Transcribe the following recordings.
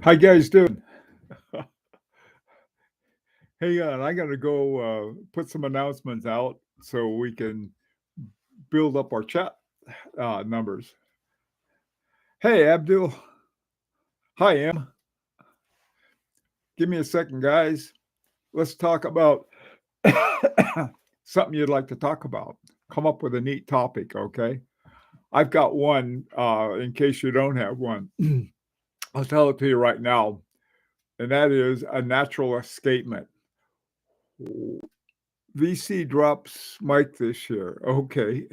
How you guys doing? Hey, I gotta go put some announcements out so we can build up our chat numbers. Hey, Abdul. Hi, Em. Give me a second, guys. Let's talk about something you'd like to talk about. Come up with a neat topic, okay? I've got one in case you don't have one. I'll tell it to you right now, and that is a natural escapement. VC drops Mike this year. Okay.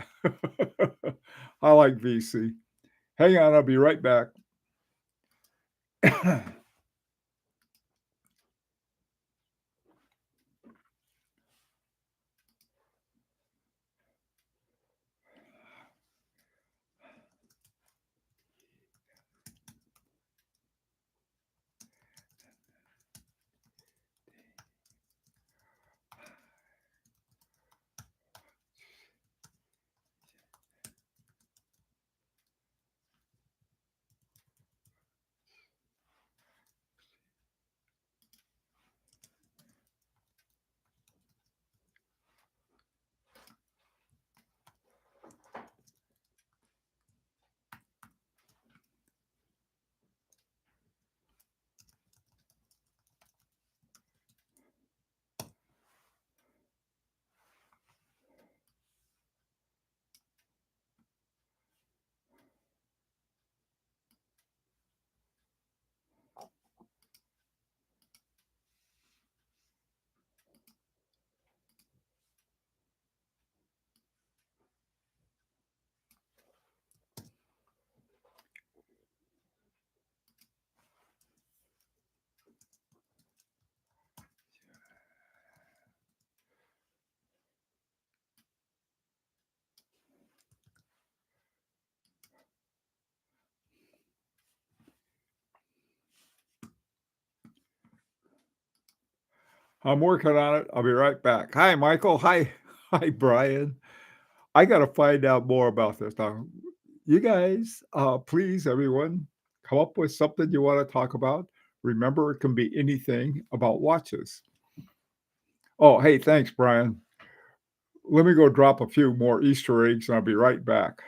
I like VC. Hang on, I'll be right back. I'm working on it. I'll be right back. Hi, Michael. Hi. Hi, Brian. I got to find out more about this. Now, you guys, please, everyone, come up with something you want to talk about. Remember, it can be anything about watches. Oh, hey, thanks, Brian. Let me go drop a few more Easter eggs and I'll be right back.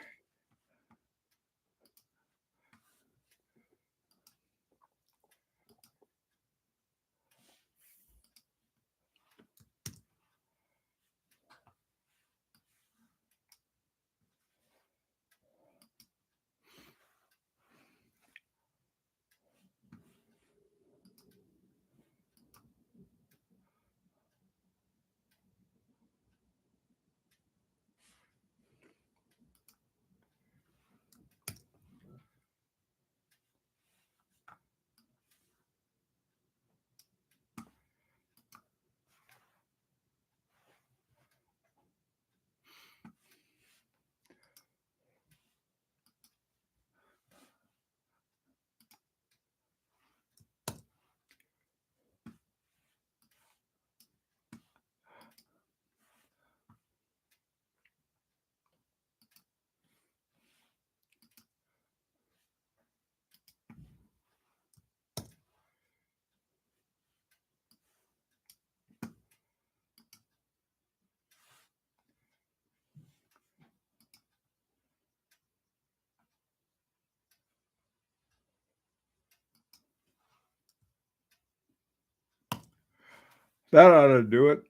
That ought to do it.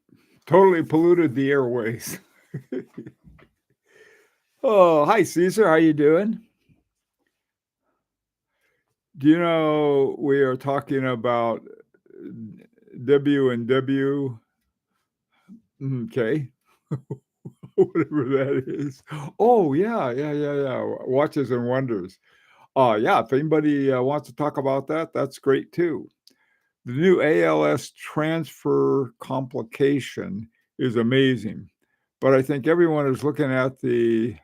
Totally polluted the airways. Oh, hi, Caesar. How you doing? Do you know we are talking about W and W? Okay. Whatever that is. Oh, yeah. Watches and wonders. Yeah, if anybody wants to talk about that, that's great too. The new ALS transfer complication is amazing, but I think everyone is looking at the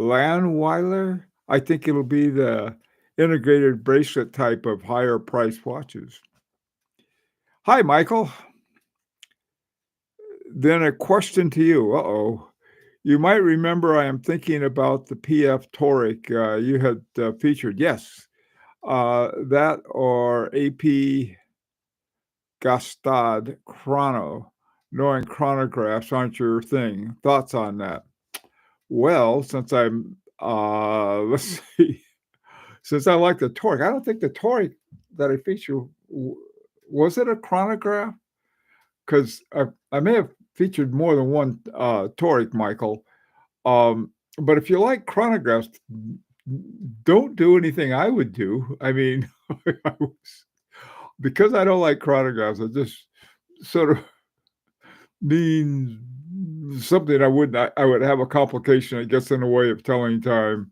Landweiler. I think it'll be the integrated bracelet type of higher priced watches. Hi, Michael. Then a question to you. Uh-oh. You might remember I am thinking about the PF Toric you had featured. Yes, that or AP Gastad Chrono. Knowing chronographs aren't your thing. Thoughts on that? Well, since I'm, let's see, since I like the Toric, I don't think the Toric that I featured was it a chronograph? Because I may have featured more than one Toric, Michael. But if you like chronographs, don't do anything I would do. I mean, because I don't like chronographs, I just sort of mean something I would have a complication that gets in the way of telling time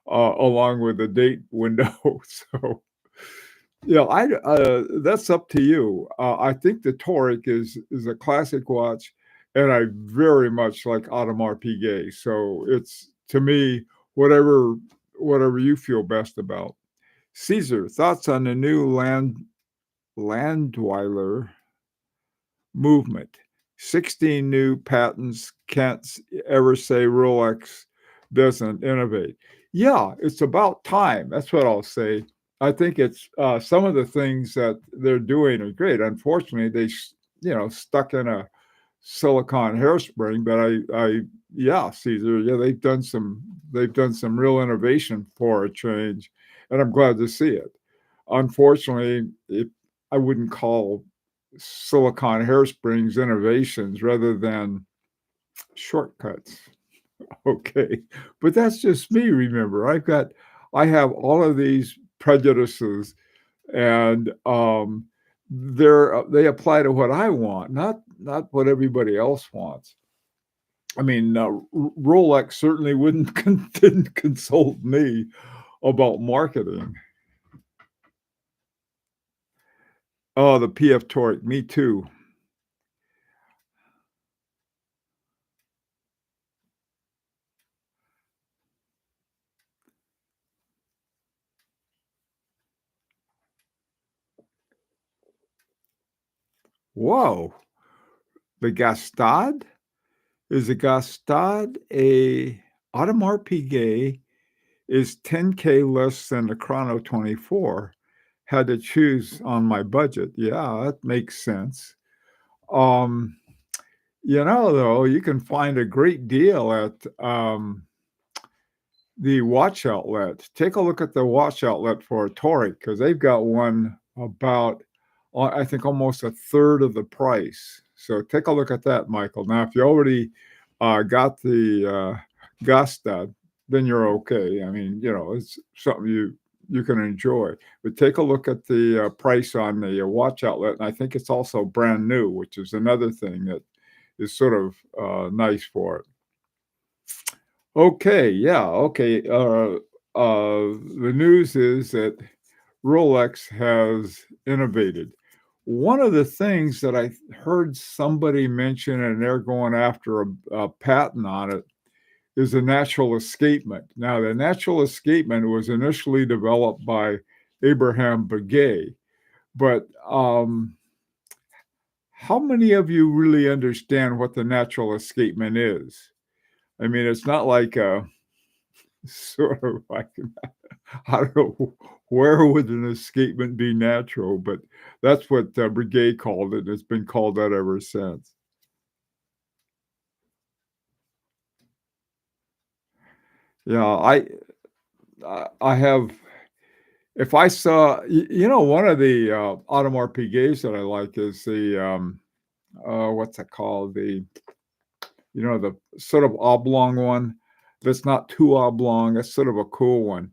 along with the date window. So yeah, I that's up to you. I think the Toric is a classic watch, and I very much like Audemars Piguet. So it's to me whatever you feel best about. Caesar, thoughts on the new Landweiler movement? 16 new patents. Can't ever say Rolex doesn't innovate. Yeah, it's about time. That's what I'll say. I think it's some of the things that they're doing are great. Unfortunately, stuck in a silicon hairspring. But yeah, Caesar, yeah, they've done some real innovation for a change, and I'm glad to see it. Unfortunately, I wouldn't call silicon hairsprings innovations rather than shortcuts. Okay. But that's just me, remember. I have all of these prejudices and they apply to what I want, not what everybody else wants. I mean, Rolex certainly didn't consult me about marketing. Oh, the PF Toric, me too. Whoa, the Gastad? Is the Gastad a Audemars Piguet is 10K less than the Chrono 24. Had to choose on my budget. Yeah, that makes sense. Um, though, you can find a great deal at the watch outlet. Take a look at the watch outlet for a Toric because they've got one about, I think, almost a third of the price. So take a look at that, Michael. Now, if you already got the Gastad, then you're okay. I mean, it's something you can enjoy. But take a look at the price on the watch outlet, and I think it's also brand new, which is another thing that is sort of nice for it. Okay, yeah, okay. The news is that Rolex has innovated. One of the things that I heard somebody mention, and they're going after a patent on it, is the natural escapement. Now, the natural escapement was initially developed by Abraham Begay, but how many of you really understand what the natural escapement is? I mean, it's not like a sort of like I don't know where would an escapement be natural, but that's what Brigade called it. It's been called that ever since. Yeah, I have. If I saw, one of the Audemars Piguets that I like is the what's it called? The sort of oblong one that's not too oblong. That's sort of a cool one.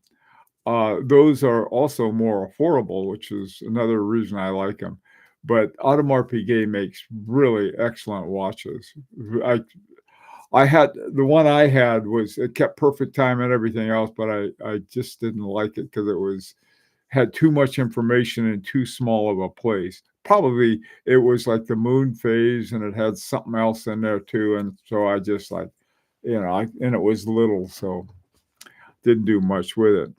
Those are also more affordable, which is another reason I like them. But Audemars Piguet makes really excellent watches. I I had the one I had was it kept perfect time and everything else, but I just didn't like it because it was had too much information in too small of a place. Probably it was like the moon phase and it had something else in there too. And so I just like, and it was little, so didn't do much with it.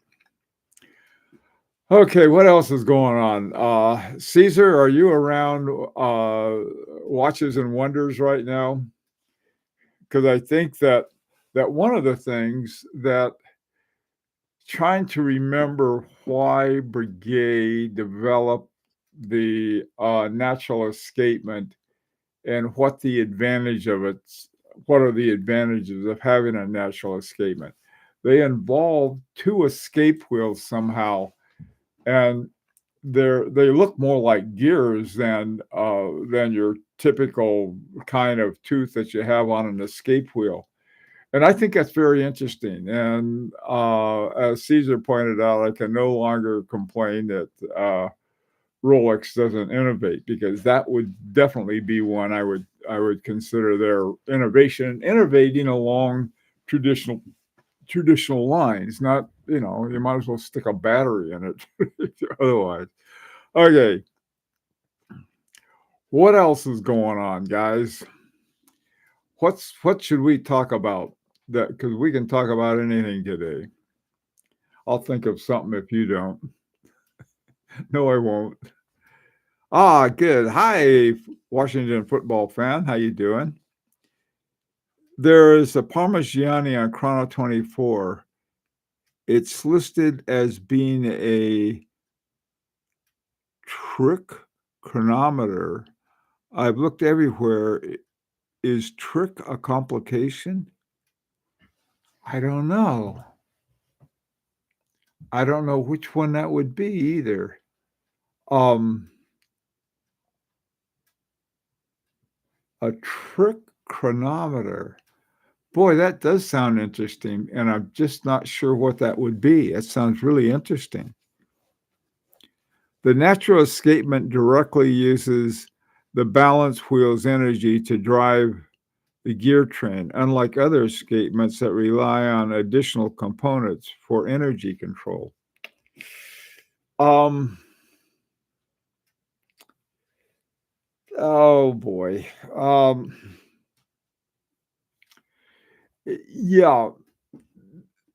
Okay, what else is going on? Caesar, are you around Watches and Wonders right now? Because I think that that one of the things that trying to remember why Breguet developed the natural escapement and what are the advantages of having a natural escapement. They involve two escape wheels somehow, and they look more like gears than your typical kind of tooth that you have on an escape wheel. And I think that's very interesting. And as Caesar pointed out, I can no longer complain that Rolex doesn't innovate, because that would definitely be one I would consider their innovation, innovating along traditional traditional lines. Not, you might as well stick a battery in it otherwise. Okay, what else is going on, guys? What should we talk about? That, because we can talk about anything today. I'll think of something if you don't. No, I won't. Ah, good. Hi, Washington football fan. How you doing? There is a Parmigiani on Chrono 24. It's listed as being a trick chronometer. I've looked everywhere. Is trick a complication? I don't know. I don't know which one that would be either. Um, a trick chronometer. Boy, that does sound interesting, and I'm just not sure what that would be. It sounds really interesting. The natural escapement directly uses the balance wheel's energy to drive the gear train, unlike other escapements that rely on additional components for energy control. Um, oh boy. Yeah,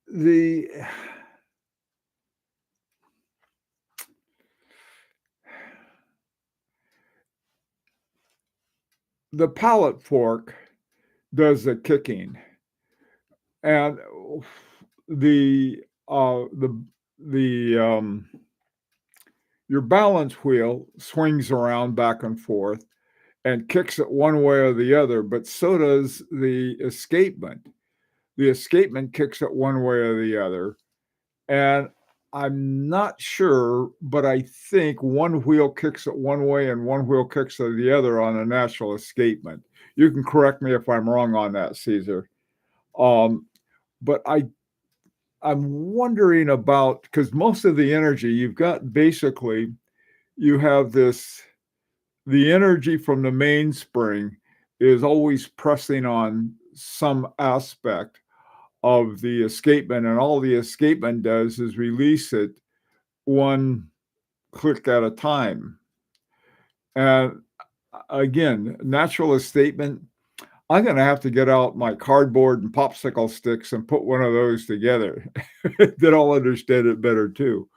the the pallet fork does the kicking, and the the the your balance wheel swings around back and forth and kicks it one way or the other, but so does the escapement. The escapement kicks it one way or the other. And I'm not sure, but I think one wheel kicks it one way and one wheel kicks it the other on a natural escapement. You can correct me if I'm wrong on that, Caesar. Um, but I'm wondering about, because most of the energy you've got, basically you have the energy from the mainspring is always pressing on some aspect of the escapement, and all the escapement does is release it one click at a time. And again, natural escapement, I'm going to have to get out my cardboard and popsicle sticks and put one of those together. Then I'll understand it better too.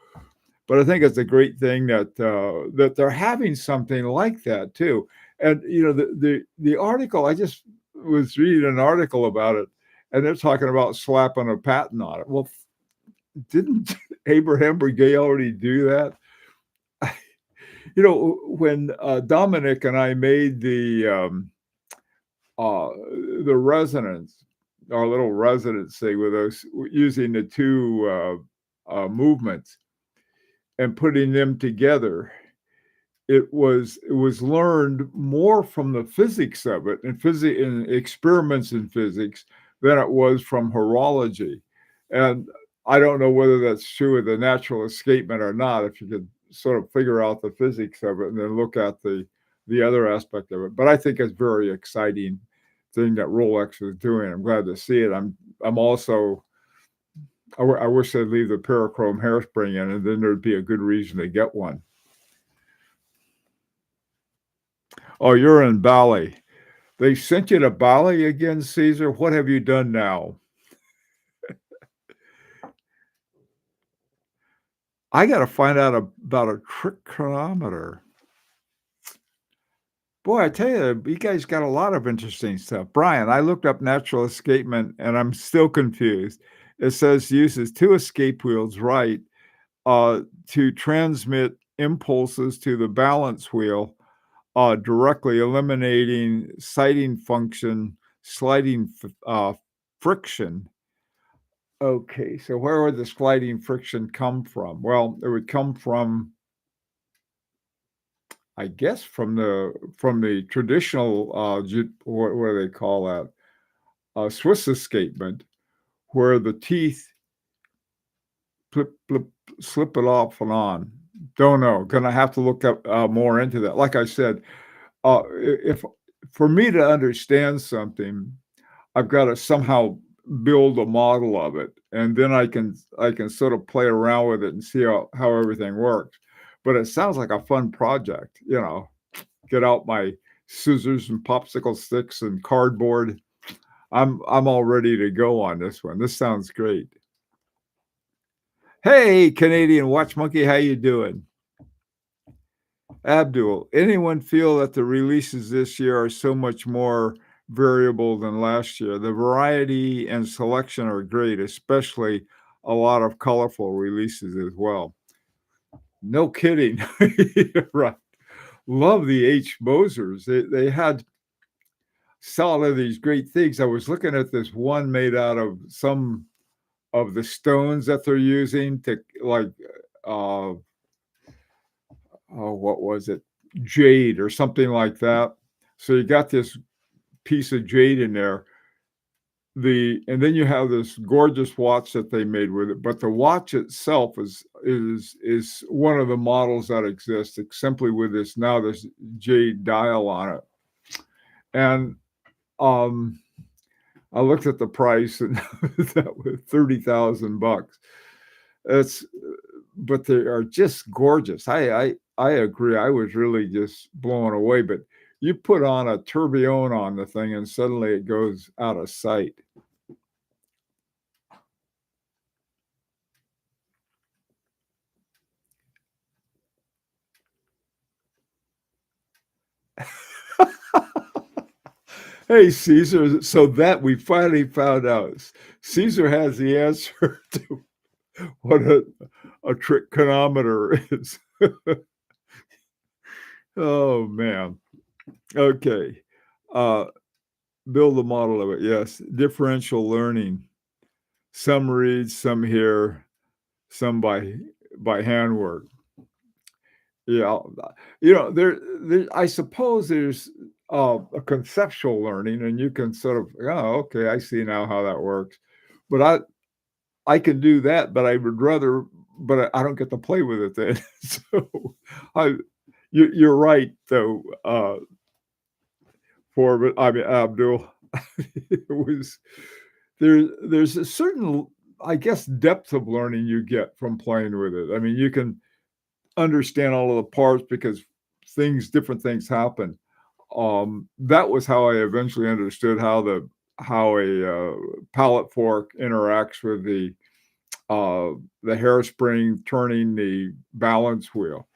But I think it's a great thing that they're having something like that too. And the article, I just was reading an article about it, and they're talking about slapping a patent on it. Well, didn't Abraham Breguet already do that? When Dominic and I made uh, the resonance, our little resonance thing with us, using the two movements and putting them together, it was learned more from the physics of it and experiments in physics than it was from horology. And I don't know whether that's true with the natural escapement or not, if you could sort of figure out the physics of it and then look at the other aspect of it. But I think it's very exciting thing that Rolex is doing. I'm glad to see it. I'm also, I wish they'd leave the parachrome hairspring in, and then there'd be a good reason to get one. Oh, you're in Bali. They sent you to Bali again, Caesar? What have you done now? I got to find out about a trick chronometer. Boy, I tell you guys got a lot of interesting stuff. Brian, I looked up natural escapement and I'm still confused. It says uses 2 escape wheels, right, to transmit impulses to the balance wheel, directly eliminating sighting function, sliding friction. Okay, so where would the sliding friction come from? Well, it would come from, I guess, from the traditional, what do they call that? Swiss escapement, where the teeth flip, flip, slip it off and on. Don't know. Gonna have to look up more into that. Like I said, if for me to understand something, I've got to somehow build a model of it, and then I can sort of play around with it and see how everything works. But it sounds like a fun project, Get out my scissors and popsicle sticks and cardboard. I'm all ready to go on this one. This sounds great. Hey, Canadian Watch Monkey, how you doing? Abdul, anyone feel that the releases this year are so much more variable than last year? The variety and selection are great, especially a lot of colorful releases as well. No kidding. Right. Love the H. Mosers. They had saw all of these great things. I was looking at this one made out of some of the stones that they're using to like oh, what was it? Jade or something like that. So you got this piece of jade in there. And then you have this gorgeous watch that they made with it, but the watch itself is one of the models that exists, simply with this jade dial on it. And I looked at the price, and that was $30,000. It's But they are just gorgeous. I agree. I was really just blown away. But you put on a tourbillon on the thing, and suddenly it goes out of sight. Hey, Caesar. So that we finally found out. Caesar has the answer to what a trichonometer is. Oh, man. Okay. Uh, Build a model of it. Yes. Differential learning. Some read, some hear, some by handwork. Yeah, there. I suppose there's a conceptual learning, and you can sort of, oh, okay, I see now how that works. But I can do that, but I would rather, but I don't get to play with it then. So, I, you're right though. I mean, Abdul, it was there's a certain, I guess, depth of learning you get from playing with it. I mean, you can understand all of the parts because different things happen. That was how I eventually understood how a pallet fork interacts with the hairspring turning the balance wheel.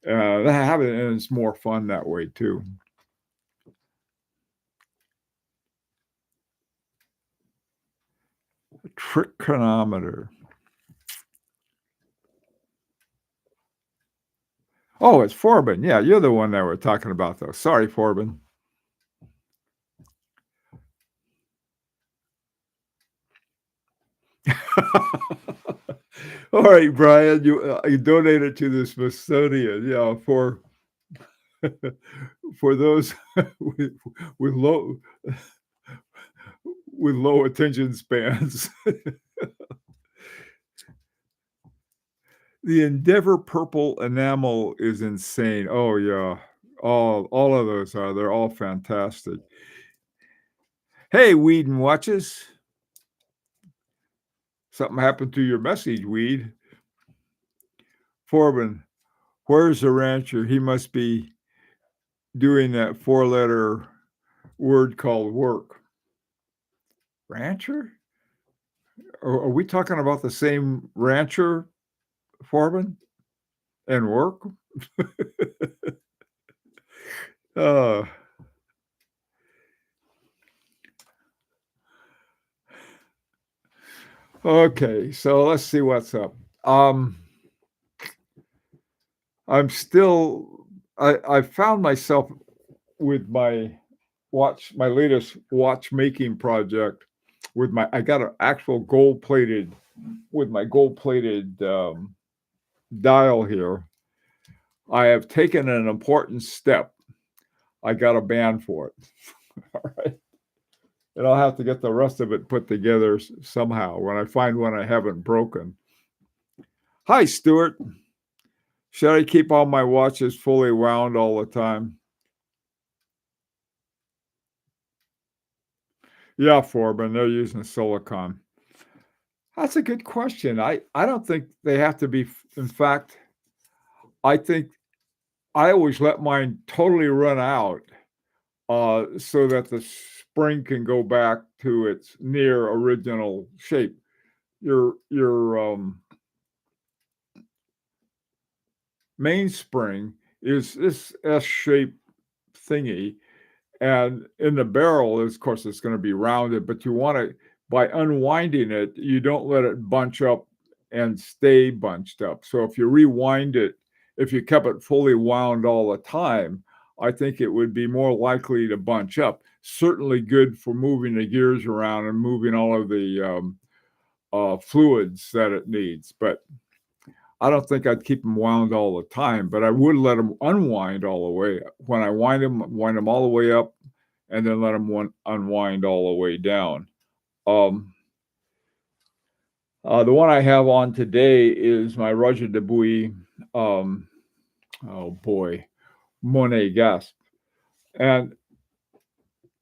And it's more fun that way too. Trigonometer. Oh, it's Forbin. Yeah, you're the one that we're talking about, though. Sorry, Forbin. All right, Brian, you donated to the Smithsonian, for those with, with low with low attention spans. The Endeavor purple enamel is insane. Oh yeah, all of those are. They're all fantastic. Hey, Weed and Watches. Something happened to your message, Weed. Forbin, where's the rancher? He must be doing that 4-letter word called work. Rancher? Are we talking about the same rancher, Forbin? And work? Uh, okay, so let's see what's up. Um, I'm still I found myself with my latest watchmaking project with my I got an actual gold-plated with my gold-plated, dial here. I have taken an important step. I got a band for it. Alright? And I'll have to get the rest of it put together somehow when I find one I haven't broken. Hi, Stuart. Should I keep all my watches fully wound all the time? Yeah, Forbin, they're using silicone. That's a good question. I don't think they have to be. In fact, I think I always let mine totally run out, so that the spring can go back to its near original shape. Your mainspring is this S-shaped thingy, and in the barrel, of course, it's going to be rounded, but you want to, by unwinding it, you don't let it bunch up and stay bunched up. So if you rewind it, if you kept it fully wound all the time, I think it would be more likely to bunch up. Certainly good for moving the gears around and moving all of the fluids that it needs. But I don't think I'd keep them wound all the time, but I would let them unwind all the way. When I wind them all the way up, and then let them unwind all the way down. Um, the one I have on today is my Roger Dubuis, um, oh boy, Monet Gasp, and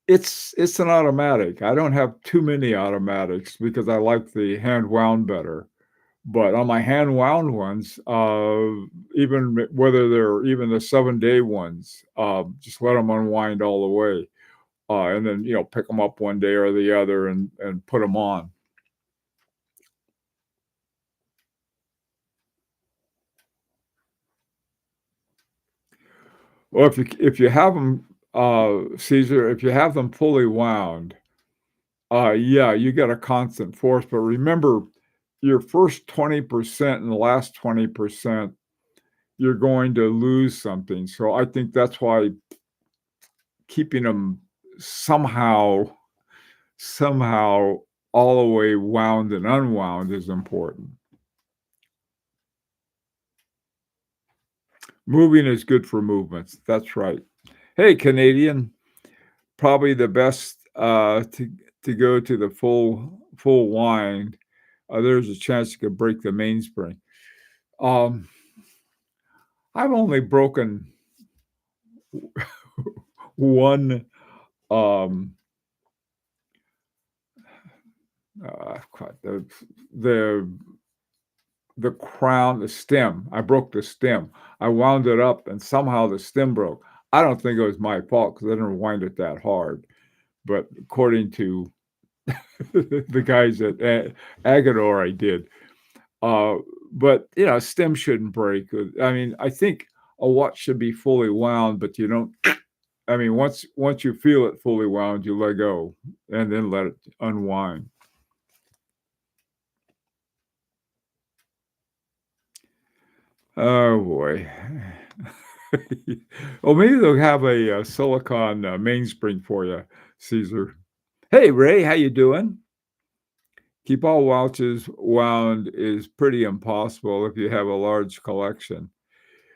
it's an automatic. I don't have too many automatics because I like the hand wound better. But on my hand wound ones, even whether they're even the 7-day ones, just let them unwind all the way, and then pick them up one day or the other and put them on. Well, if you have them, Caesar, if you have them fully wound, yeah, you get a constant force. But remember, your first 20% and the last 20%, you're going to lose something. So I think that's why keeping them somehow somehow all the way wound and unwound is important. Moving is good for movements. That's right. Hey, Canadian, probably the best to go to the full wind. There's a chance you could break the mainspring. Um, I've only broken one. Um, the the the crown, the stem. I broke the stem. I wound it up, and somehow the stem broke. I don't think it was my fault because I didn't wind it that hard. But according to the guys at Agador, I did. Uh, but stem shouldn't break. I mean, I think a watch should be fully wound, but you don't. I mean, once you feel it fully wound, you let go and then let it unwind. Oh boy. Well, maybe they'll have a silicon mainspring for you, Caesar. Hey, Ray, how you doing? Keep all watches wound is pretty impossible if you have a large collection.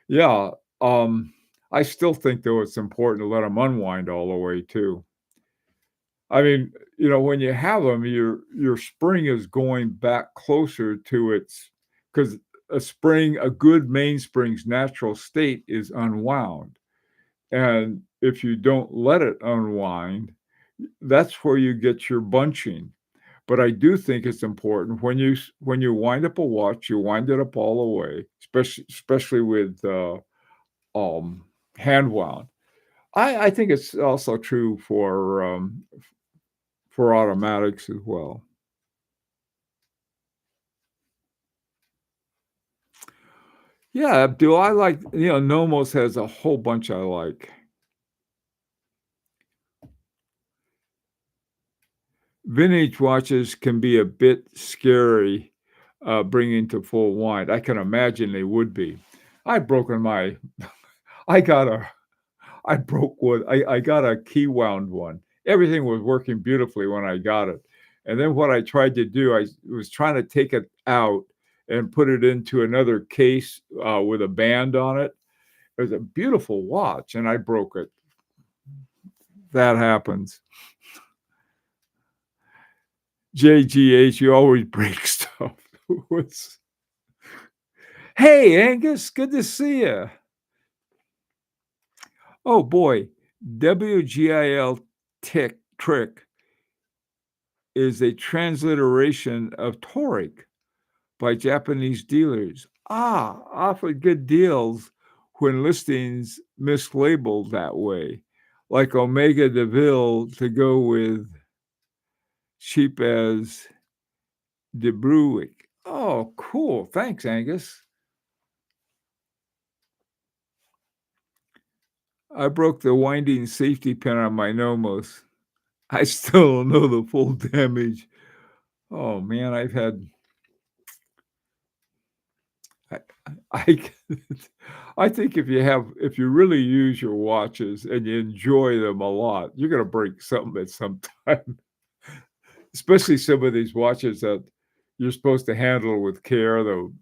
Yeah, I still think though it's important to let them unwind all the way too. I mean, when you have them, your spring is going back closer to its because a good mainspring's natural state is unwound. And if you don't let it unwind, that's where you get your bunching. But I do think it's important when you wind up a watch, you wind it up all the way, especially with um, hand wound. I think it's also true for automatics as well. Yeah, Abdul, I like Nomos has a whole bunch I like. Vintage watches can be a bit scary, bringing to full wind. I can imagine they would be. I've broken my I got a I broke one. I got a key wound one. Everything was working beautifully when I got it. And then what I tried to do, I was trying to take it out and put it into another case with a band on it. It was a beautiful watch, and I broke it. That happens. JGH, you always break stuff. Hey, Angus, good to see you. Oh boy, WGIL trick is a transliteration of toric by Japanese dealers. Offered good deals when listings mislabeled that way, like Omega Deville to go with cheap as De Bruwick. Oh, cool. Thanks, Angus. I broke the winding safety pin on my Nomos. I still don't know the full damage. Oh man, I, I, I think if you really use your watches and you enjoy them a lot, you're gonna break something at some time. Especially some of these watches that you're supposed to handle with care. Though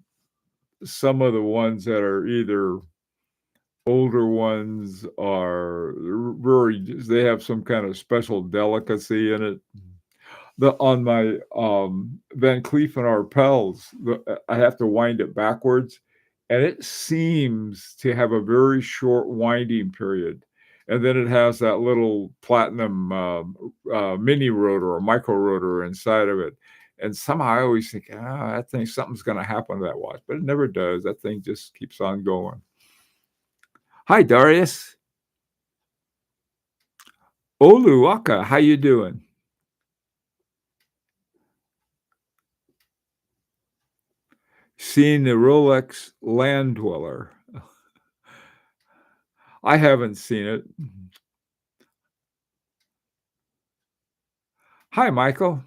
some of the ones that are either older ones are very they have some kind of special delicacy in it. The on my Van Cleef and Arpels, I have to wind it backwards, and it seems to have a very short winding period, and then it has that little platinum mini rotor or micro rotor inside of it. And somehow I always think, that thing, something's going to happen to that watch, but it never does. That thing just keeps on going. Hi, Darius. Oluwaka, how you doing? Seeing the Rolex Land Dweller. I haven't seen it. Hi, Michael.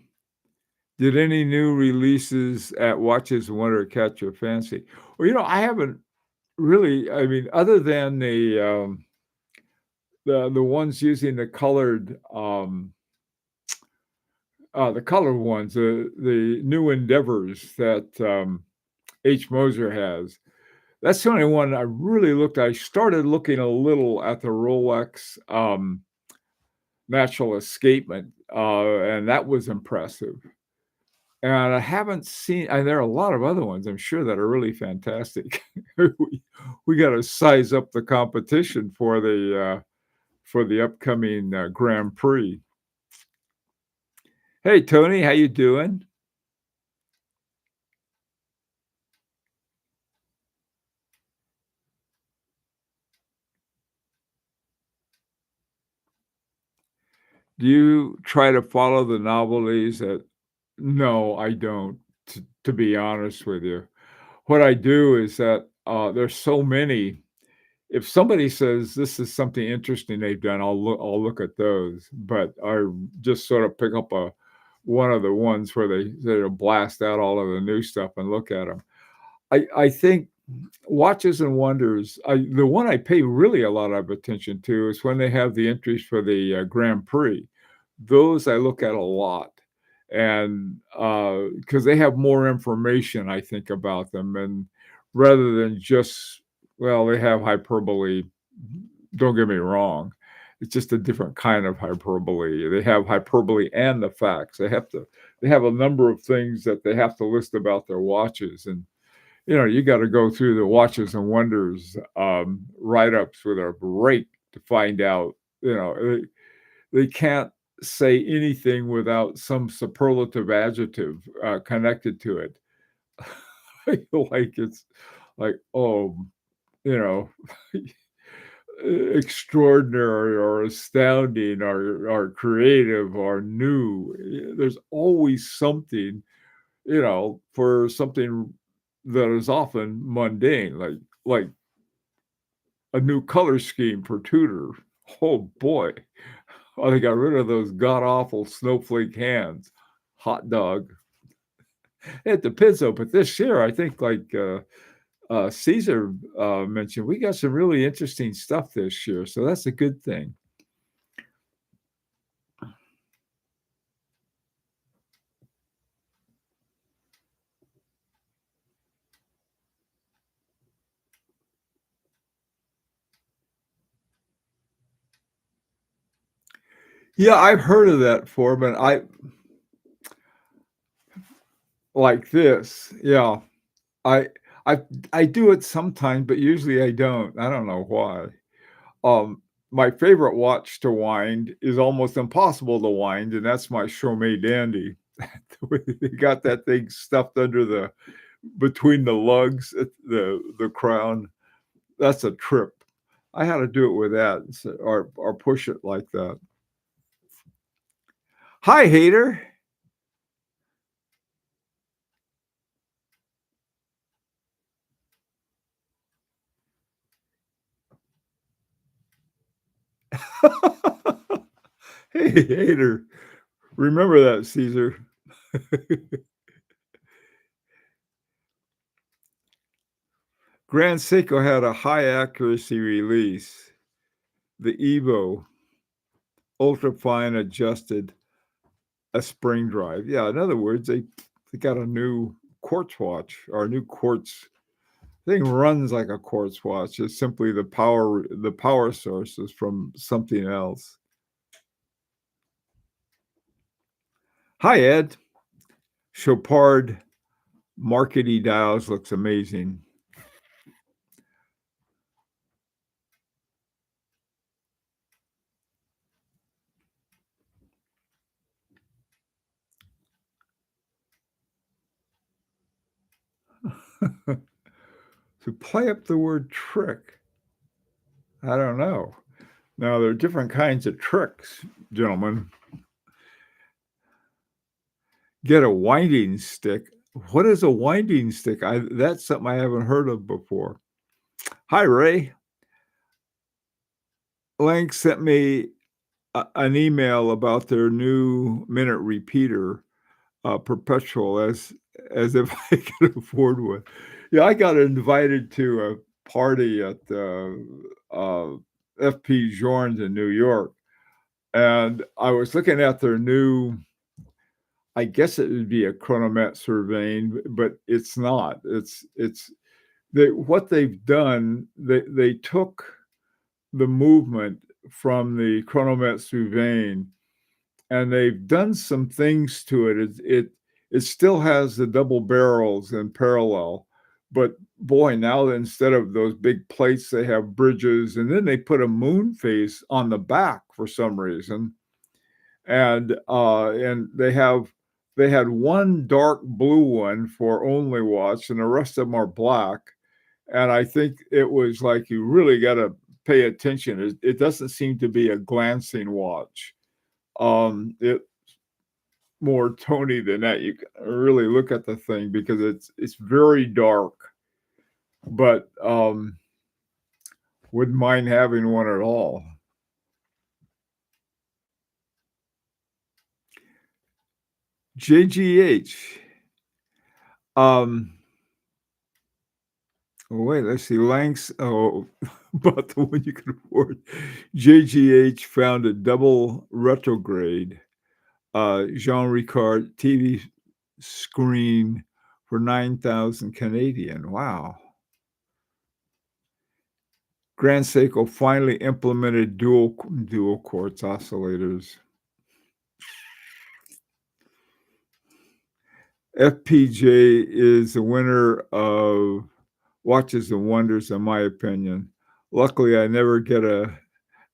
Did any new releases at Watches and Wonder catch your fancy? Well, I haven't really. I mean, other than the ones using the colored ones, the new endeavors that H. Moser has. That's the only one I really looked. I started looking a little at the Rolex Natural Escapement, and that was impressive. And I haven't seen. And there are a lot of other ones, I'm sure, that are really fantastic. we got to size up the competition for the upcoming Grand Prix. Hey, Tony, how you doing? Do you try to follow the novelties that No, I don't, to be honest with you. What I do is that, there's so many. If somebody says this is something interesting they've done, I'll look at those, but I just sort of pick up one of the ones where they'll blast out all of the new stuff and look at them. I think Watches and Wonders, the one I pay really a lot of attention to is when they have the entries for the, Grand Prix. Those I look at a lot, and, because they have more information, I think, about them, and rather than just they have hyperbole, don't get me wrong, it's just a different kind of hyperbole. They have hyperbole and the facts. They have a number of things that they have to list about their watches, and you got to go through the Watches and Wonders write-ups with a break to find out. They can't say anything without some superlative adjective connected to it. Like it's like, you know, extraordinary or astounding or creative or new. There's always something, for something that is often mundane, like a new color scheme for Tudor. Oh boy. Oh, they got rid of those god awful snowflake hands. Hot dog. It depends though, but this year I think Caesar mentioned, we got some really interesting stuff this year, so that's a good thing. Yeah, I've heard of that form, and I like this. Yeah, I I I do it sometimes, but usually I don't. I don't know why. Um, my favorite watch to wind is almost impossible to wind, and that's my Chaumet Dandy. They got that thing stuffed under the between the lugs at the crown. That's a trip. I had to do it with that, or push it like that. Hi, hater. Hey, hater. Remember that, Caesar. Grand Seiko had a high accuracy release, the Evo, ultra fine adjusted, a spring drive. Yeah, in other words, they got a new quartz watch or a new quartz thing runs like a quartz watch. It's simply the power source is from something else. Hi, Ed. Chopard Markety dials looks amazing. To play up the word trick, I don't know. Now, there are different kinds of tricks, gentlemen. Get a winding stick. What is a winding stick? That's something I haven't heard of before. Hi, Ray. Lang sent me an email about their new minute repeater, perpetual, as if I could afford one. Yeah, I got invited to a party at FP Journe's in New York, and I was looking at their new. I guess it would be a chronomet surveying, but it's not. It's what they've done. They took the movement from the chronomet surveying, and they've done some things to it. It still has the double barrels in parallel, but boy, now instead of those big plates, they have bridges, and then they put a moon face on the back for some reason, and they had one dark blue one for only watch, and the rest of them are black. And I think it was like you really got to pay attention. It doesn't seem to be a glancing watch. It more Tony than that. You can really look at the thing because it's very dark, but wouldn't mind having one at all. JGH. Um, wait, let's see. Lanks. Oh, about the one you can afford. JGH found a double retrograde Jean Ricard TV screen for 9,000 Canadian. Wow. Grand Seiko finally implemented dual quartz oscillators. FPJ is the winner of Watches and Wonders, in my opinion. Luckily, I never get a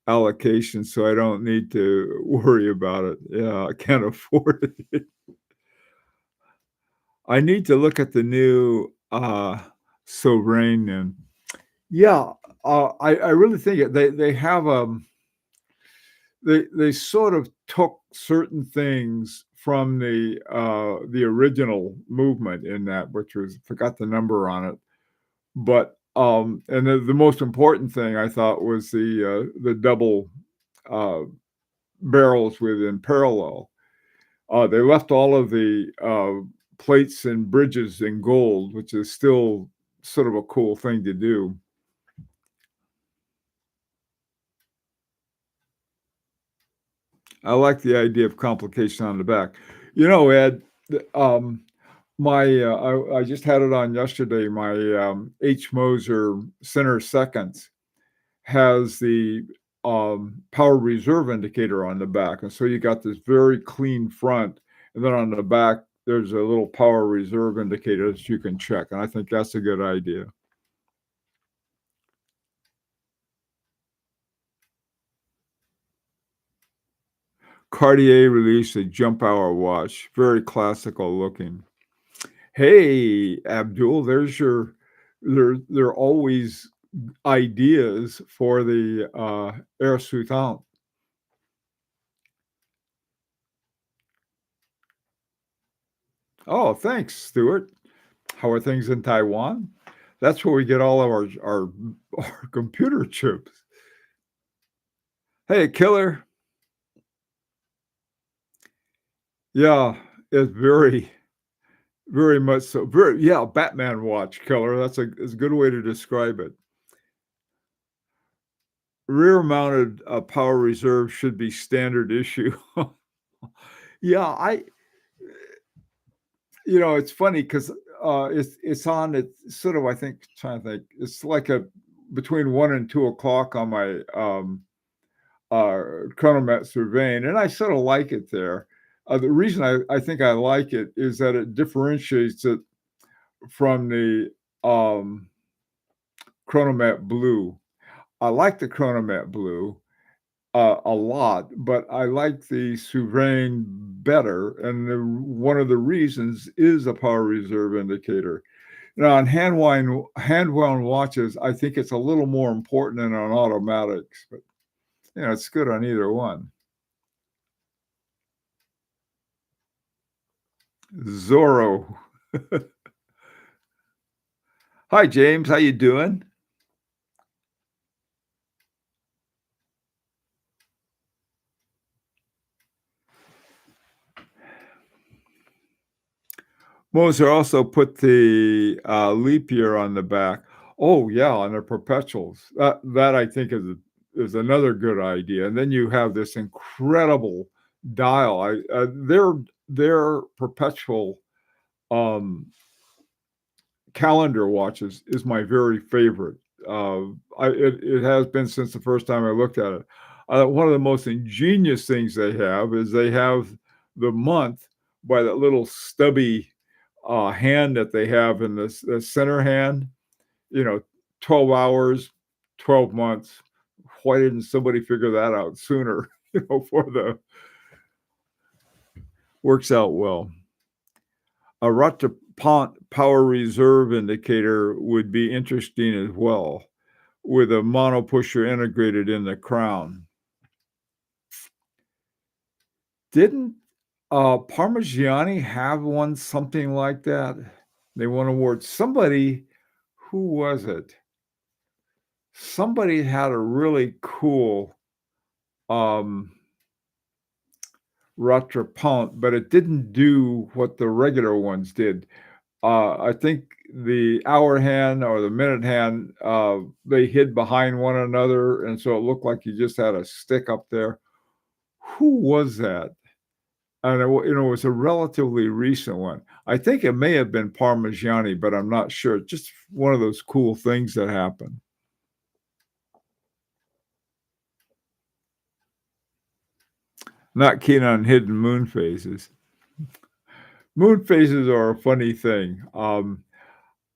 allocation, so I don't need to worry about it. Yeah, I can't afford it. I need to look at the new Sovereign. And yeah, I really think they have they sort of took certain things from the original movement in that, which was, forgot the number on it, but and the most important thing I thought was the double uh barrels with in parallel. They left all of the plates and bridges in gold, which is still sort of a cool thing to do. I like the idea of complication on the back. You know, Ed, I just had it on yesterday. My H. Moser center seconds has the power reserve indicator on the back. And so you got this very clean front. And then on the back, there's a little power reserve indicator that you can check. And I think that's a good idea. Cartier released a jump hour watch, very classical looking. Hey, Abdul, there's your there are always ideas for the Air Southant. Oh, thanks, Stuart. How are things in Taiwan? That's where we get all of our computer chips. Hey, Killer. Yeah, it's very much so. Very, yeah, Batman watch, Killer. That's a good way to describe it. Rear-mounted power reserve should be standard issue. Yeah, it's funny because it's on. It's sort of, I think, trying to think. It's like a between 1 and 2 o'clock on my chronomet surveying, and I sort of like it there. The reason I think I like it is that it differentiates it from the chronomet blue. I like the chronomet blue a lot, but I like the Souverain better, and one of the reasons is a power reserve indicator. Now, on hand-wound watches, I think it's a little more important than on automatics, but it's good on either one. Zorro. Hi, James. How you doing? Moser also put the leap year on the back. Oh yeah, on their perpetuals. That I think is another good idea. And then you have this incredible dial. Their perpetual calendar watches is my very favorite. It has been since the first time I looked at it. One of the most ingenious things they have is they have the month by that little stubby hand that they have in the center hand. 12 hours, 12 months. Why didn't somebody figure that out sooner? For the works out well. A Rot-de-Pont power reserve indicator would be interesting as well, with a mono pusher integrated in the crown. Didn't Parmigiani have one something like that? They won awards. Somebody, who was it? Somebody had a really cool Rot-de-Pont, but it didn't do what the regular ones did. I think the hour hand or the minute hand, they hid behind one another, and so it looked like you just had a stick up there. Who was that? And it was a relatively recent one. I think it may have been Parmigiani, but I'm not sure. Just one of those cool things that happen. Not keen on hidden moon phases. Moon phases are a funny thing. On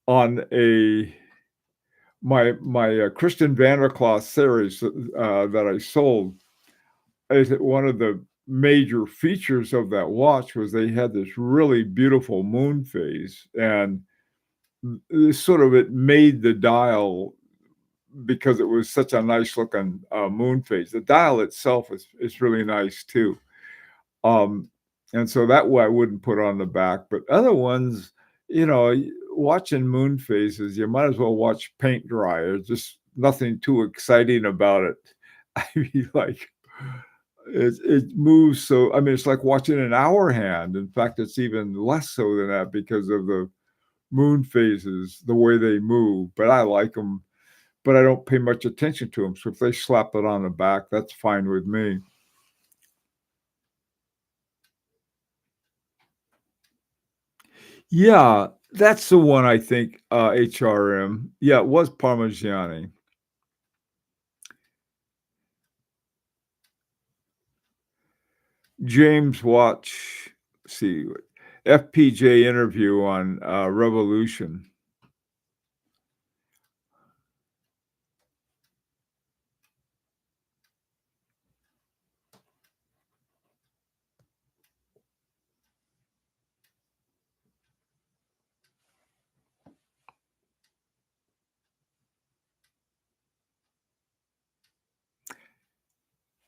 my Christian Vanderclough series that I sold, one of the major features of that watch was they had this really beautiful moon phase, and it made the dial, because it was such a nice looking moon phase. The dial itself is really nice too. And so that way I wouldn't put on the back, but other ones, watching moon phases, you might as well watch paint dry. There's just nothing too exciting about it. I mean, like, it moves so I mean, it's like watching an hour hand. In fact, it's even less so than that because of the moon phases, the way they move, but I like them. But I don't pay much attention to them. So if they slap it on the back, that's fine with me. Yeah, that's the one I think, HRM. Yeah, it was Parmigiani. James Watch, see, FPJ interview on, Revolution.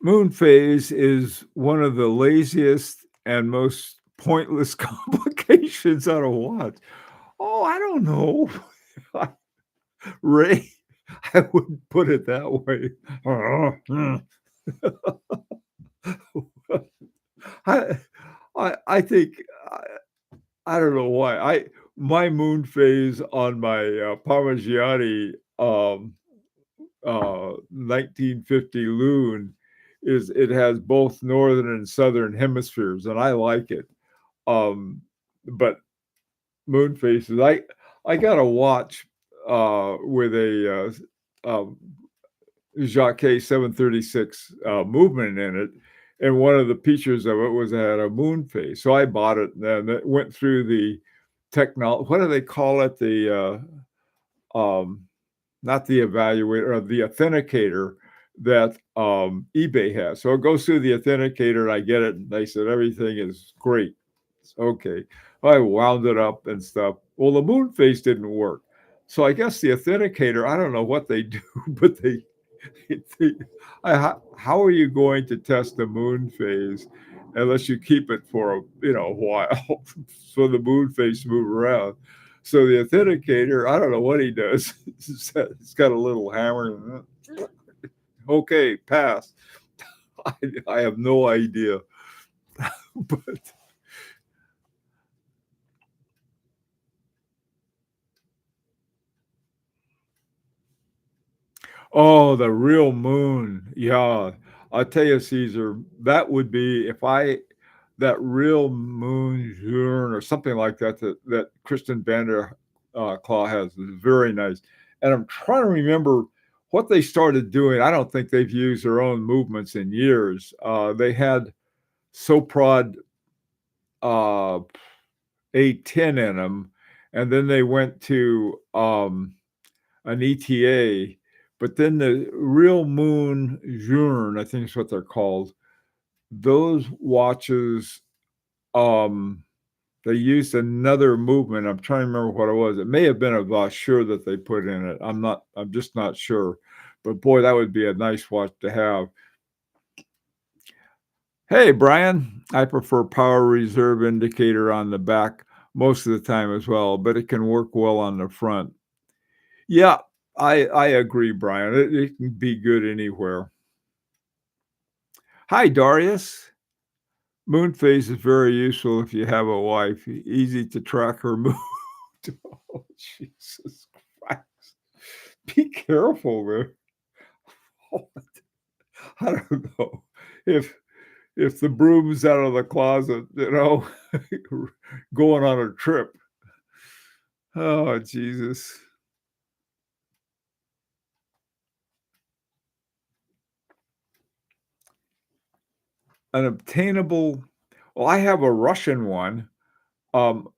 Moon phase is one of the laziest and most pointless complications out of what? Oh, I don't know. Ray, I wouldn't put it that way. I I think I don't know why. My moon phase on my, Parmigiani, 1950 Loon is it has both northern and southern hemispheres, and I like it. Um, but moon phases, I got a watch, with a, Jacquet 736 movement in it, and one of the features of it was it had a moon phase. So I bought it, and it went through the technology. What do they call it? The not the evaluator, or the authenticator that eBay has. So it goes through the authenticator, and I get it, and they said everything is great. It's okay. I wound it up and stuff. Well, the moon phase didn't work. So I guess the authenticator, I don't know what they do, but they how are you going to test the moon phase unless you keep it for a while so the moon phase move around? So the authenticator, I don't know what he does. He's got a little hammer. Okay, pass. I, I have no idea, but oh, the real moon. Yeah. I'll tell you, Caesar, that would be if I that real moon Journe or something like that that Kristen Vander Claw has is very nice. And I'm trying to remember what they started doing. I don't think they've used their own movements in years. They had Soprod uh, A10 in them, and then they went to an ETA, but then the Real Moon Journe, I think is what they're called. Those watches, um, they used another movement. I'm trying to remember what it was. It may have been a Vaucheur that they put in it. I'm just not sure. But boy, that would be a nice watch to have. Hey, Brian, I prefer power reserve indicator on the back most of the time as well, but it can work well on the front. Yeah, I agree, Brian. It can be good anywhere. Hi, Darius. Moon phase is very useful if you have a wife. Easy to track her mood. Oh, Jesus Christ. Be careful, man. I don't know. If if the broom's out of the closet, going on a trip. Oh, Jesus. An obtainable well, I have a Russian one. Um,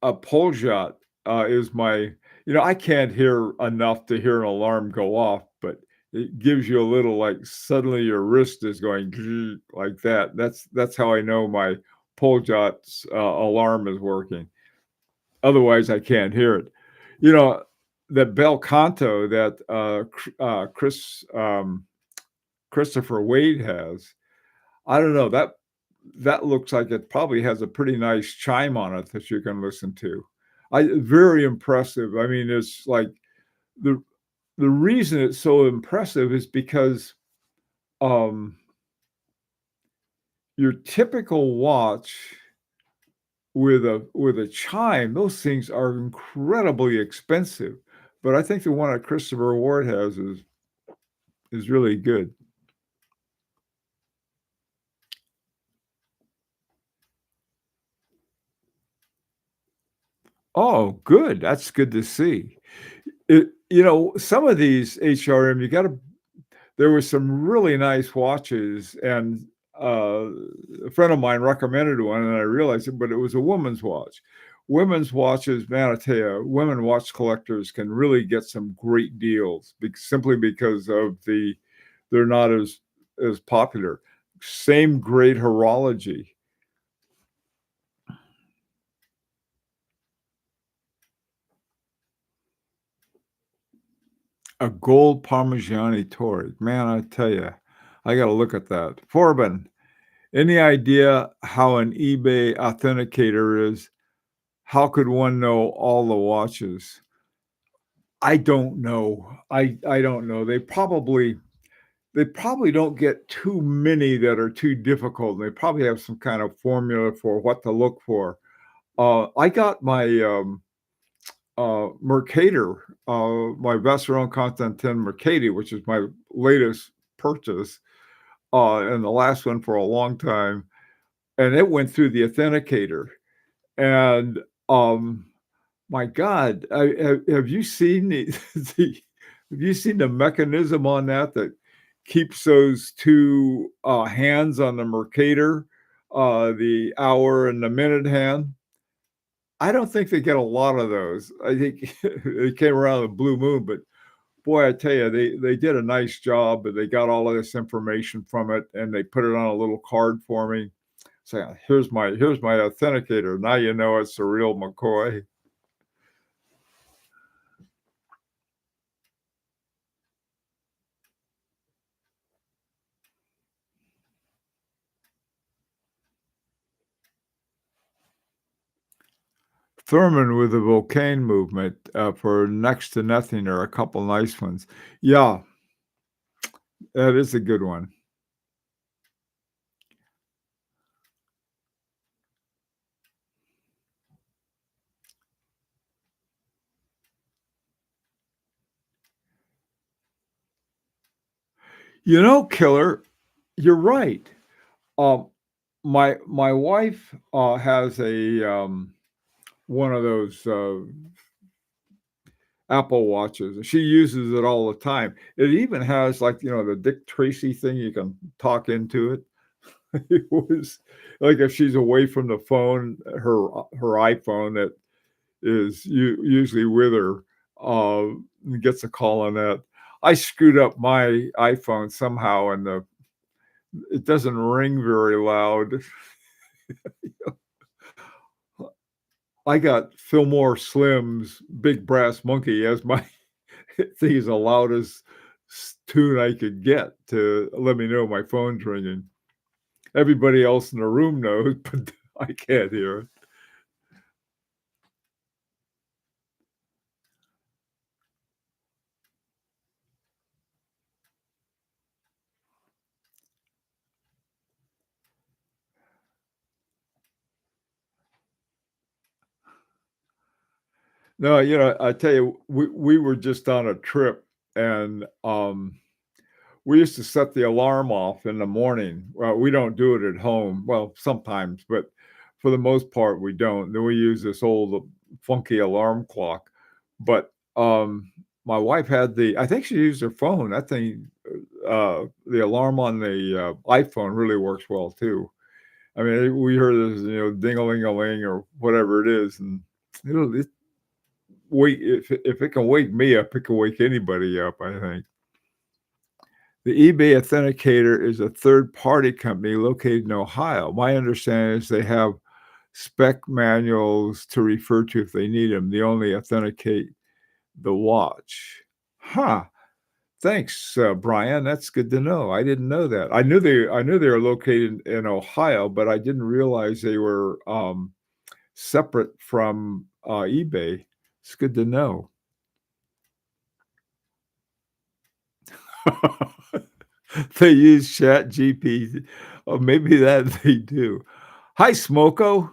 a Poljot, is my I can't hear enough to hear an alarm go off, but it gives you a little, like, suddenly your wrist is going like that. That's how I know my Poljot's, alarm is working. Otherwise, I can't hear it. You know, that bel canto that, Christopher Wade has, I don't know, that looks like it probably has a pretty nice chime on it that you can listen to. Very impressive. I mean, it's like the the reason it's so impressive is because um your typical watch with a chime, those things are incredibly expensive, but I think the one that Christopher Ward has is really good. Oh, good, that's good to see. Some of these HRM, you gotta there were some really nice watches, and, uh, a friend of mine recommended one, and I realized it, but it was a woman's watch. Women's watches, man, I tell you, women watch collectors can really get some great deals simply because of they're not as popular. Same great horology. A gold Parmigiani Torre. Man, I tell you, I gotta look at that. Forbin, any idea how an eBay authenticator is? How could one know all the watches? I don't know. I don't know. They probably don't get too many that are too difficult. They probably have some kind of formula for what to look for. I got my, Mercator, my Vacheron Constantin Mercator, which is my latest purchase, and the last one for a long time, and it went through the authenticator. And, my god, have you seen the have you seen the mechanism on that keeps those 2, hands on the Mercator, the hour and the minute hand? I don't think they get a lot of those. I think they came around the blue moon, but boy, I tell you, they did a nice job, but they got all of this information from it, and they put it on a little card for me. Say, "Here's my authenticator. Now you know it's the real McCoy." Thurman with the Volcane movement, for next to nothing, or a couple nice ones. Yeah, that is a good one. Killer, you're right. Um, my wife, has one of those, Apple Watches, and she uses it all the time. It even has, like, the Dick Tracy thing, you can talk into it. It was like, if she's away from the phone, her iPhone that is usually with her, gets a call on that. I screwed up my iPhone somehow, and it doesn't ring very loud. I got Fillmore Slim's Big Brass Monkey as my thing is the loudest tune I could get to let me know my phone's ringing. Everybody else in the room knows, but I can't hear it. No, I tell you, we were just on a trip, and, we used to set the alarm off in the morning. Well, we don't do it at home. Well, sometimes, but for the most part, we don't. Then we use this old funky alarm clock. But my wife had I think she used her phone. That thing, the alarm on the iPhone really works well too. I mean, we heard this, ding-a-ling-a-ling or whatever it is, and it wake if it can wake me up, it can wake anybody up, I think. The eBay Authenticator is a third-party company located in Ohio. My understanding is they have spec manuals to refer to if they need them. They only authenticate the watch. Huh. Thanks, Brian. That's good to know. I didn't know that. I knew they were located in Ohio, but I didn't realize they were, separate from, eBay. It's good to know. They use ChatGPT. Oh, maybe that they do. Hi, Smoko.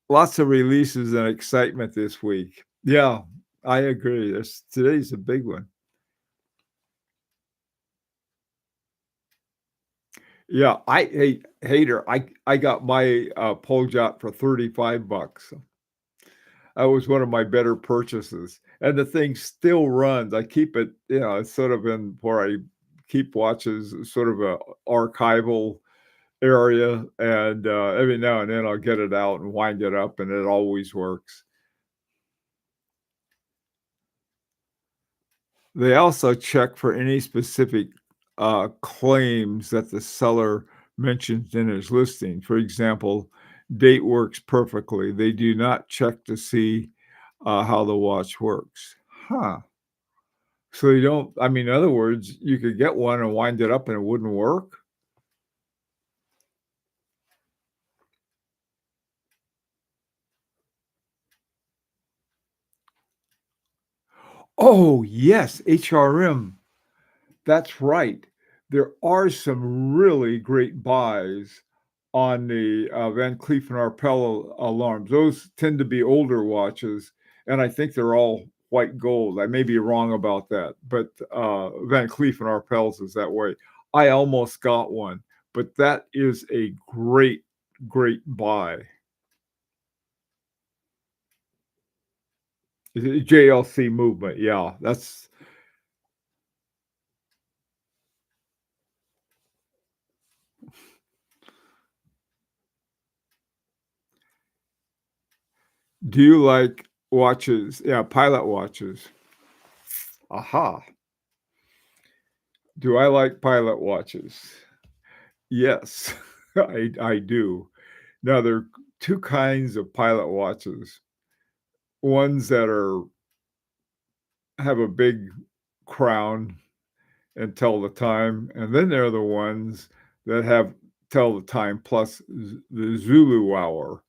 Lots of releases and excitement this week. Yeah, I agree. Today's a big one. Yeah, Hater, I got my, pole jack for 35 bucks. That was one of my better purchases, and the thing still runs. I keep it, it's sort of in where I keep watches, sort of a archival area, and, every now and then I'll get it out and wind it up, and it always works. They also check for any specific, claims that the seller mentions in his listing. For example, date works perfectly. They do not check to see, how the watch works. Huh. So you don't I mean, in other words, you could get one and wind it up and it wouldn't work? Oh, yes, HRM. That's right. There are some really great buys on the, Van Cleef& and Arpels alarms. Those tend to be older watches, and I think they're all white gold. I may be wrong about that, but, Van Cleef& and Arpels is that way. I almost got one, but that is a great, great buy. JLC movement, yeah, that's Do you like watches? Yeah, pilot watches. Aha. Do I like pilot watches? Yes, I do. Now, there are 2 kinds of pilot watches. Ones that have a big crown and tell the time, and then there are the ones that have tell the time plus the Zulu hour.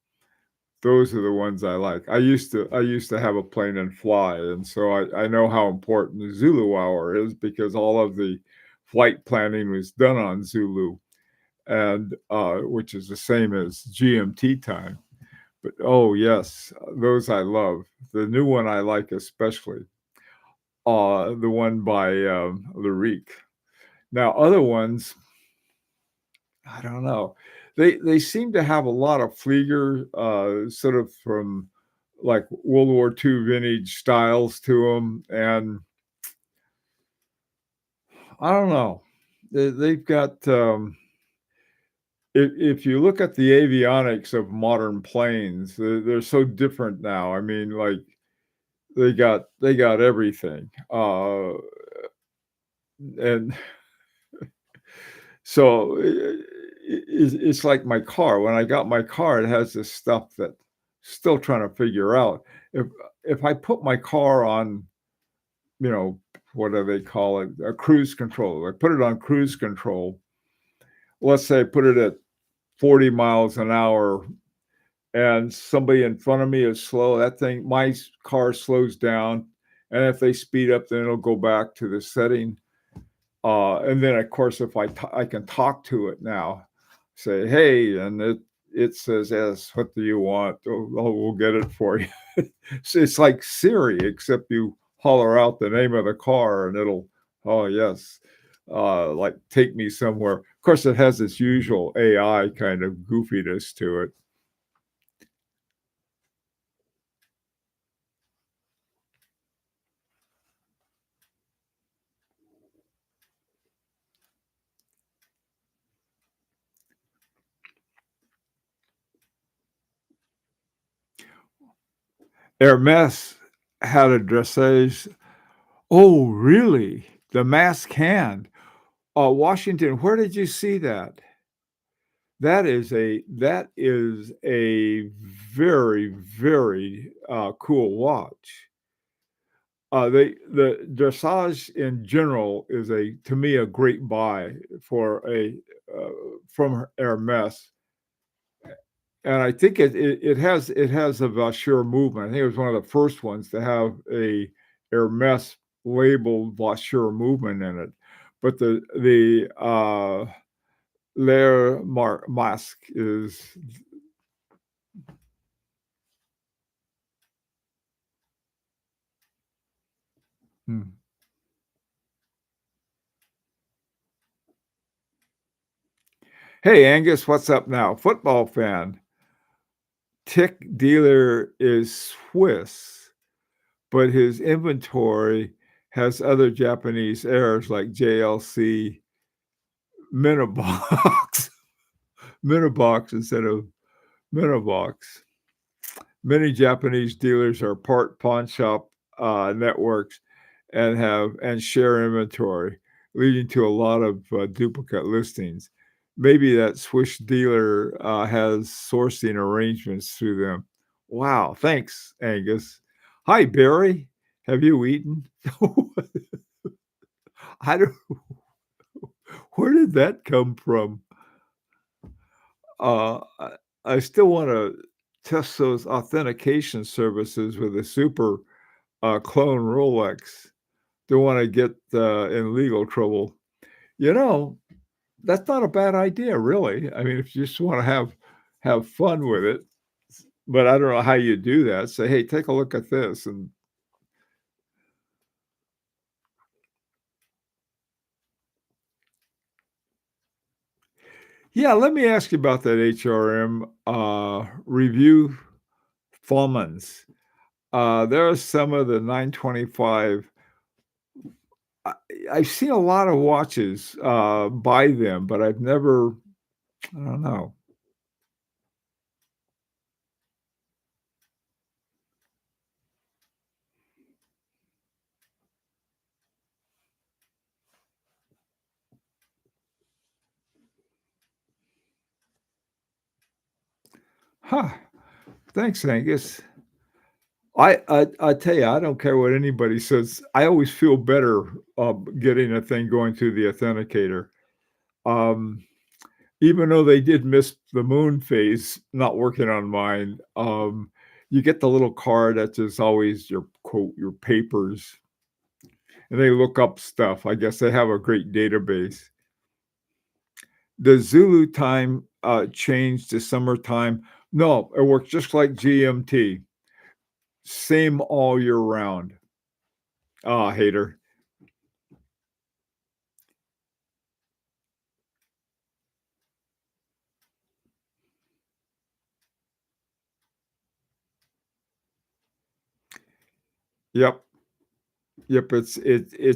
Those are the ones I like. I used to have a plane and fly, and so I know how important the Zulu hour is because all of the flight planning was done on Zulu, and, which is the same as GMT time. But, oh, yes, those I love. The new one I like especially, the one by, Larique. Now other ones, I don't know. They seem to have a lot of Flieger, sort of from, like, World War II vintage styles to them, and I don't know. They've got, if you look at the avionics of modern planes, they're so different now. I mean, like, they got everything, and so it's like my car. When I got my car, it has this stuff that still trying to figure out. If if I put my car on, you know, what do they call it? A cruise control. I put it on cruise control. Let's say I put it at 40 miles an hour and somebody in front of me is slow. That thing, car slows down. And if they speed up, then it'll go back to the setting. And then, of course, if I can talk to it now, say, "Hey," and it says, "Yes, what do you want? Oh, we'll get it for you." So it's like Siri, except you holler out the name of the car and it'll, "Oh, yes," like, "Take me somewhere." Of course, it has its usual AI kind of goofiness to it. Hermès had a dressage. Oh, really? The mask hand. Washington, where did you see that? That is a very, very, cool watch. The dressage in general is to me, a great buy for uh, from Hermès, and I think it has a Vacheur movement. I think it was one of the first ones to have a Hermès labeled Vacheur movement in it, but the Lair Mask is hmm. Hey, Angus, what's up now? Football fan. Tick dealer is Swiss, but his inventory has other Japanese errors like JLC Minibox, Minibox instead of Minibox. Many Japanese dealers are part pawn shop networks and share inventory, leading to a lot of duplicate listings. Maybe that Swiss dealer has sourcing arrangements through them. Wow, thanks, Angus. Hi, Barry. Have you eaten? I don't. Where did that come from? I still want to test those authentication services with a super clone Rolex. Don't want to get in legal trouble. You know, that's not a bad idea, really. I mean, if you just want to have fun with it, but I don't know how you do that. Say, hey, take a look at this, and yeah, let me ask you about that HRM review Fulmans. There are some of the 925. I, I've seen a lot of watches by them, but I've never. I don't know. Huh. Thanks, Angus. I tell you, I don't care what anybody says. I always feel better getting a thing going through the authenticator. Um, Even though they did miss the moon phase, not working on mine, you get the little card that's just always your quote, your papers, and they look up stuff. I guess they have a great database. The Zulu time changed to summertime. No, it works just like GMT. Same all year round. Ah, hater. Yep. Yep, it's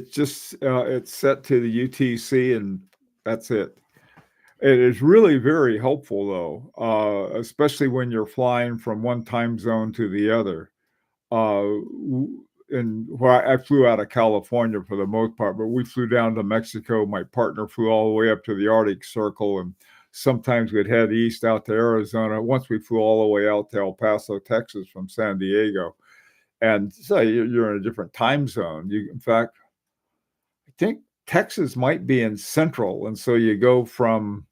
just, it's set to the UTC and that's it. It is really very helpful though, especially when you're flying from one time zone to the other. And where I flew out of California for the most part, but we flew down to Mexico. My partner flew all the way up to the Arctic Circle, and sometimes we'd head east out to Arizona. Once we flew all the way out to El Paso, Texas from San Diego. And so you're in a different time zone. In fact, I think Texas might be in central, and so you go from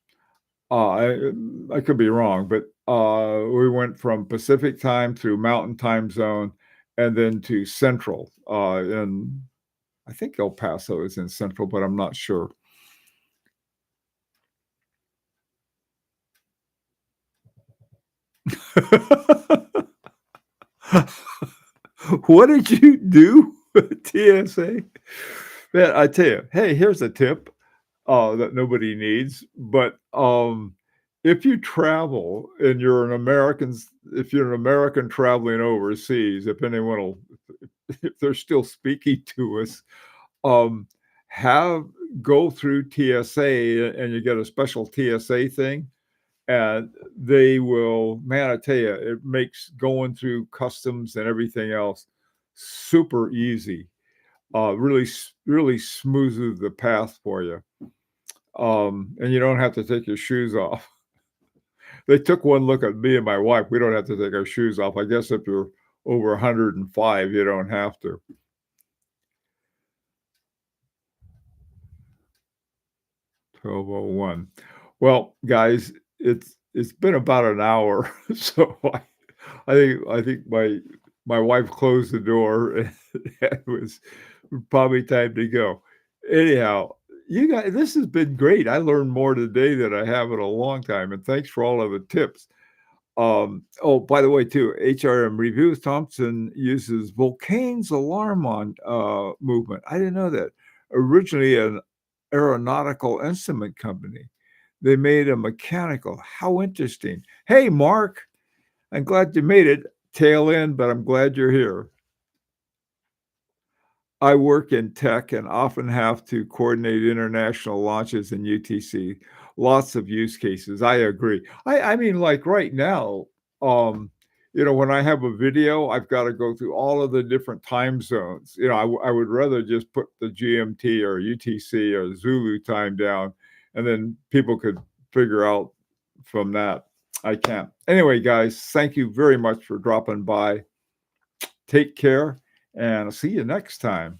I could be wrong, but we went from Pacific time through Mountain time zone, and then to Central. And I think El Paso is in Central, but I'm not sure. What did you do with TSA? Man, I tell you, hey, here's a tip that nobody needs. But if you travel and if you're an American traveling overseas, if anyone will, if they're still speaking to us, um, have go through TSA and you get a special TSA thing. And they will, man, I tell you, it makes going through customs and everything else super easy. Really smooths the path for you. And you don't have to take your shoes off. They took one look at me and my wife. We don't have to take our shoes off. I guess if you're over 105, you don't have to. 12:01. Well, guys, it's been about an hour, so I think my wife closed the door and it was probably time to go. Anyhow, You guys, this has been great. I learned more today than I have in a long time, and thanks for all of the tips. Oh, by the way, too, HRM Reviews Thompson uses Volcane's alarm on movement. I didn't know that. Originally an aeronautical instrument company. They made a mechanical. How interesting. Hey, Mark, I'm glad you made it. Tail end, but I'm glad you're here. I work in tech and often have to coordinate international launches in UTC. Lots of use cases. I agree. I mean, like right now, um, when I have a video, I've got to go through all of the different time zones. I would rather just put the GMT or UTC or Zulu time down, and then people could figure out from that. I can't. Anyway, guys, thank you very much for dropping by. Take care, and I'll see you next time.